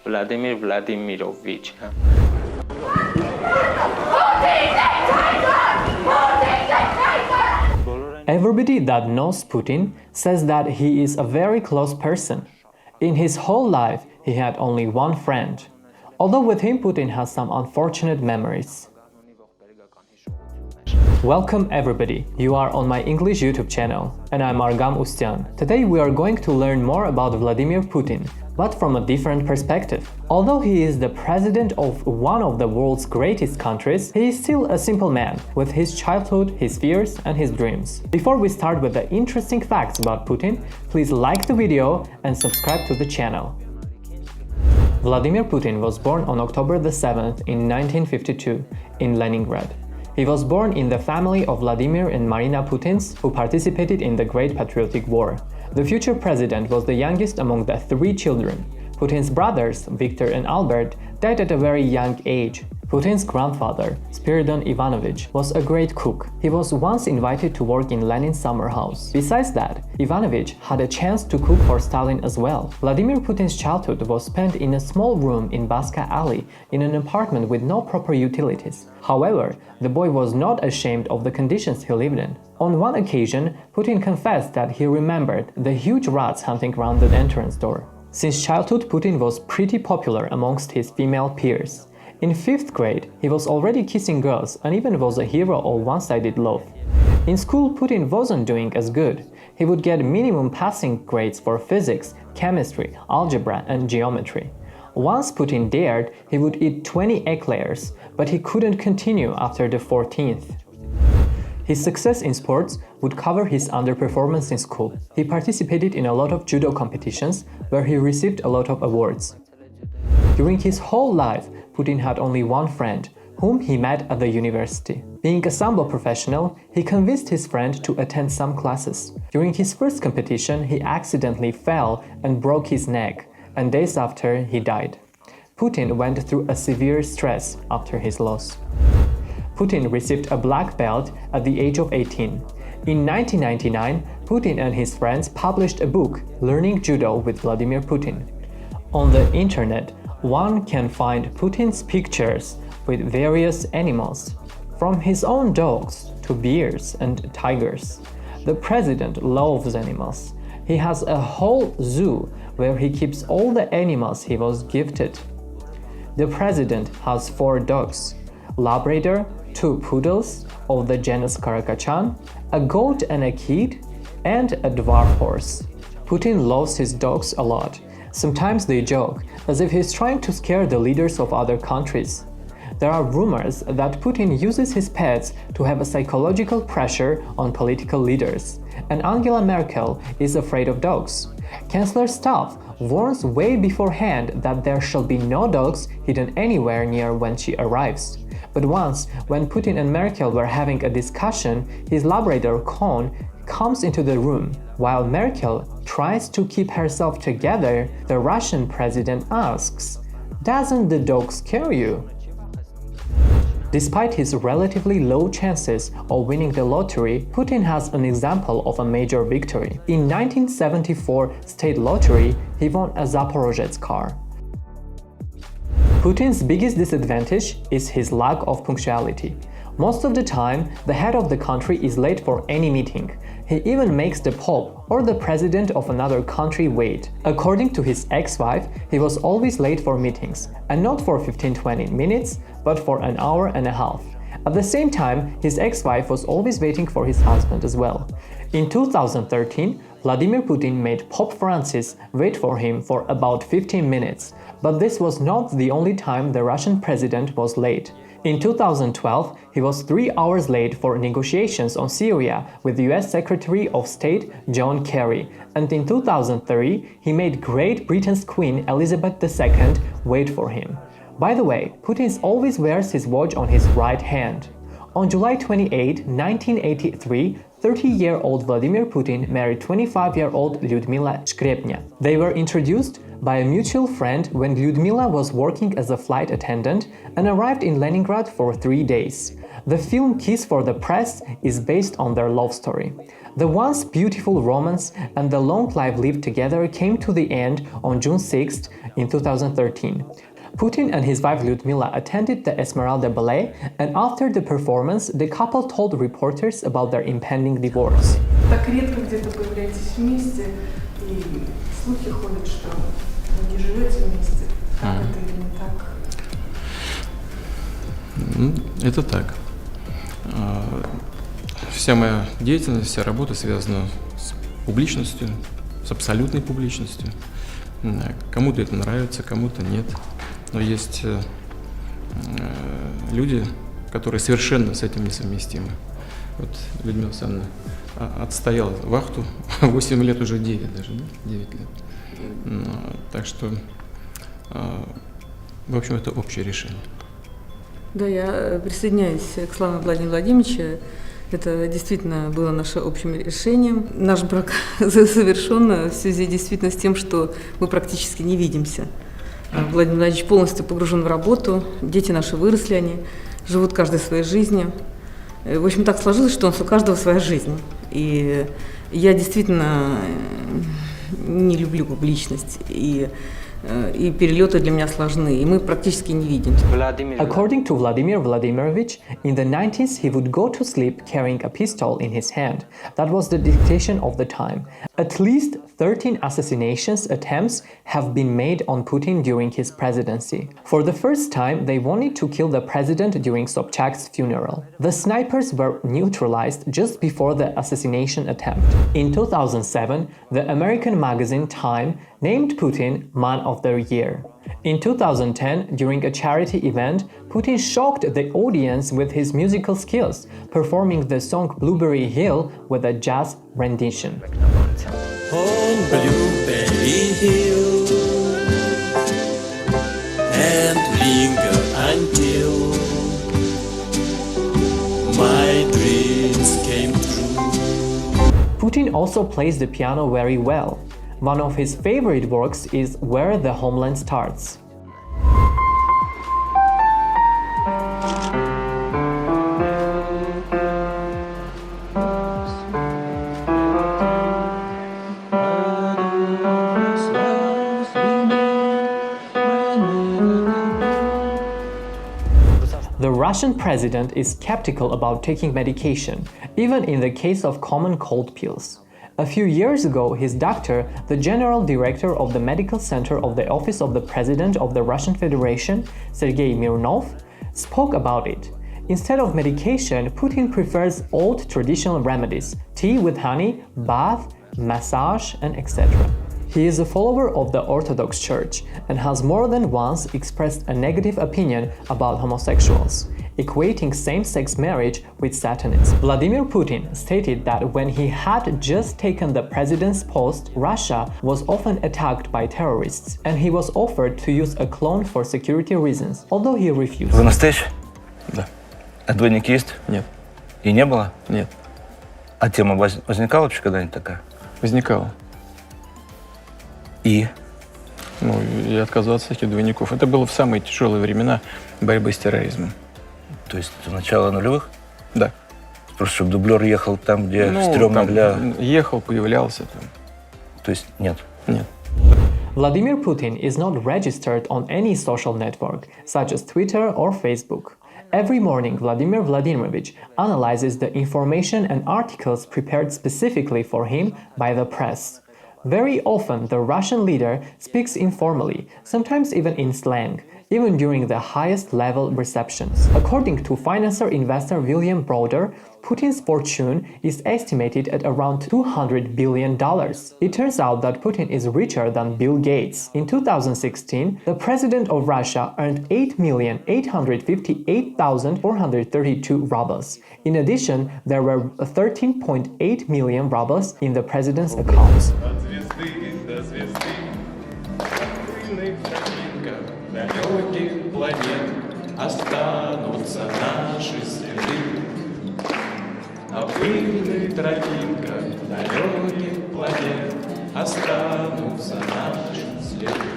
Vladimir Vladimirovich. Everybody that knows Putin says that he is a very close person. In his whole life, he had only one friend. Although with him, Putin has some unfortunate memories. Welcome everybody, you are on my English YouTube channel, and I'm Argam Ustyan. Today we are going to learn more about Vladimir Putin, but from a different perspective. Although he is the president of one of the world's greatest countries, he is still a simple man, with his childhood, his fears and his dreams. Before we start with the interesting facts about Putin, please like the video and subscribe to the channel. Vladimir Putin was born on October the 7th in 1952 in Leningrad. He was born in the family of Vladimir and Marina Putins, who participated in the Great Patriotic War. The future president was the youngest among the three children. Putin's brothers, Viktor and Albert, died at a very young age. Putin's grandfather, Spiridon Ivanovich, was a great cook. He was once invited to work in Lenin's summer house. Besides that, Ivanovich had a chance to cook for Stalin as well. Vladimir Putin's childhood was spent in a small room in Baska Alley in an apartment with no proper utilities. However, the boy was not ashamed of the conditions he lived in. On one occasion, Putin confessed that he remembered the huge rats hunting around the entrance door. Since childhood, Putin was pretty popular amongst his female peers. In 5th grade, he was already kissing girls and even was a hero of one-sided love. In school, Putin wasn't doing as good. He would get minimum passing grades for physics, chemistry, algebra and geometry. Once Putin dared, he would eat 20 eclairs, but he couldn't continue after the 14th. His success in sports would cover his underperformance in school. He participated in a lot of judo competitions where he received a lot of awards. During his whole life, Putin had only one friend, whom he met at the university. Being a sambo professional, he convinced his friend to attend some classes. During his first competition, he accidentally fell and broke his neck, and days after, he died. Putin went through a severe stress after his loss. Putin received a black belt at the age of 18. In 1999, Putin and his friends published a book, Learning Judo with Vladimir Putin. On the internet, one can find Putin's pictures with various animals, from his own dogs to bears and tigers. The president loves animals. He has a whole zoo where he keeps all the animals he was gifted. The president has 4 dogs, Labrador, 2 poodles of the genus Karakachan, a goat and a kid, and a dwarf horse. Putin loves his dogs a lot. Sometimes they joke, as if he's trying to scare the leaders of other countries. There are rumors that Putin uses his pets to have a psychological pressure on political leaders, and Angela Merkel is afraid of dogs. Chancellor's staff warns way beforehand that there shall be no dogs hidden anywhere near when she arrives. But once, when Putin and Merkel were having a discussion, his Labrador Kohn comes into the room. While Merkel tries to keep herself together, the Russian president asks, "Doesn't the dog scare you?" Despite his relatively low chances of winning the lottery, Putin has an example of a major victory. In 1974 state lottery, he won a Zaporozhets car. Putin's biggest disadvantage is his lack of punctuality. Most of the time, the head of the country is late for any meeting. He even makes the Pope or the president of another country wait. According to his ex-wife, he was always late for meetings, and not for 15-20 minutes, but for an hour and a half. At the same time, his ex-wife was always waiting for his husband as well. In 2013, Vladimir Putin made Pope Francis wait for him for about 15 minutes, but this was not the only time the Russian president was late. In 2012, he was 3 hours late for negotiations on Syria with US Secretary of State John Kerry, and in 2003, he made Great Britain's Queen Elizabeth II wait for him. By the way, Putin always wears his watch on his right hand. On July 28, 1983, 30-year-old Vladimir Putin married 25-year-old Lyudmila Shkrepnya. They were introduced by a mutual friend when Lyudmila was working as a flight attendant and arrived in Leningrad for 3 days. The film Kiss for the Press is based on their love story. The once beautiful romance and the long life lived together came to the end on June 6th in 2013. Putin and his wife Lyudmila attended the Esmeralda Ballet, and after the performance, the couple told reporters about their impending divorce. Так редко где-то появляетесь вместе, и слухи ходят, что вы не живете вместе. Как это или не так? Это так. Вся моя деятельность, вся работа связана с публичностью, с абсолютной публичностью. Кому-то это нравится, кому-то нет. Но есть люди, которые совершенно с этим несовместимы. Вот Людмила Александровна отстояла вахту 8 лет, уже 9 даже, да? 9 лет. Так что, в общем, это общее решение. Да, я присоединяюсь к словам Владимира Владимировича. Это действительно было нашим общим решением. Наш брак завершен в связи действительно с тем, что мы практически не видимся. Владимир Владимирович полностью погружен в работу, дети наши выросли, они живут каждой своей жизнью. В общем, так сложилось, что у каждого своя жизнь. И я действительно не люблю публичность, и перелеты для меня сложны, и мы практически не видимся. According to Vladimir Vladimirovich, in the 90s he would go to sleep carrying a pistol in his hand. That was the dictation of the time. At least 13 assassinations attempts have been made on Putin during his presidency. For the first time, they wanted to kill the president during Sobchak's funeral. The snipers were neutralized just before the assassination attempt. In 2007, the American magazine Time named Putin Man of the Year. In 2010, during a charity event, Putin shocked the audience with his musical skills, performing the song Blueberry Hill with a jazz rendition. On Blueberry Hill and linger until my dreams came true. Putin also plays the piano very well. One of his favorite works is Where the Homeland Starts. The Russian president is skeptical about taking medication, even in the case of common cold pills. A few years ago, his doctor, the general director of the medical center of the Office of the President of the Russian Federation, Sergei Mirnov, spoke about it. Instead of medication, Putin prefers old traditional remedies, tea with honey, bath, massage, and etc. He is a follower of the Orthodox Church and has more than once expressed a negative opinion about homosexuals, equating same-sex marriage with Satanism. Vladimir Putin stated that when he had just taken the president's post, Russia was often attacked by terrorists, and he was offered to use a clone for security reasons, although he refused. Вы настоящий? Да. А двойник есть? Нет. И не было? Нет. А тема возникала вообще когда-нибудь такая? Возникало. И? Ну, и отказаться от этих двойников. Это было в самые тяжелые времена борьбы с терроризмом. То есть в начало нулевых? Да. Просто чтобы дублер ехал там, где стрёмно там для... ехал, появлялся там. То есть нет? Нет. Vladimir Putin is not registered on any social network, such as Twitter or Facebook. Every morning, Vladimir Vladimirovich analyzes the information and articles prepared specifically for him by the press. Very often, the Russian leader speaks informally, sometimes even in slang, even during the highest level receptions. According to financier investor William Broder, Putin's fortune is estimated at around $200 billion. It turns out that Putin is richer than Bill Gates. In 2016, the president of Russia earned 8,858,432 rubles. In addition, there were 13.8 million rubles in the president's accounts. Далеких планет останутся наши следы. На пыльных тропинках далеких планет останутся наши следы.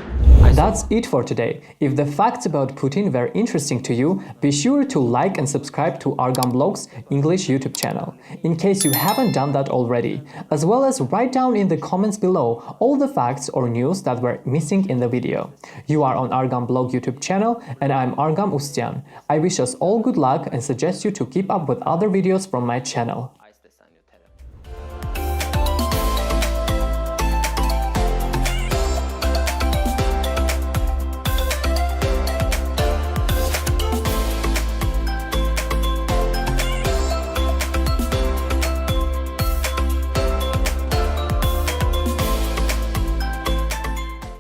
That's it for today. If the facts about Putin were interesting to you, be sure to like and subscribe to Argam Blog's English YouTube channel, in case you haven't done that already, as well as write down in the comments below all the facts or news that were missing in the video. You are on Argam Blog YouTube channel, and I'm Argam Ustyan. I wish us all good luck and suggest you to keep up with other videos from my channel.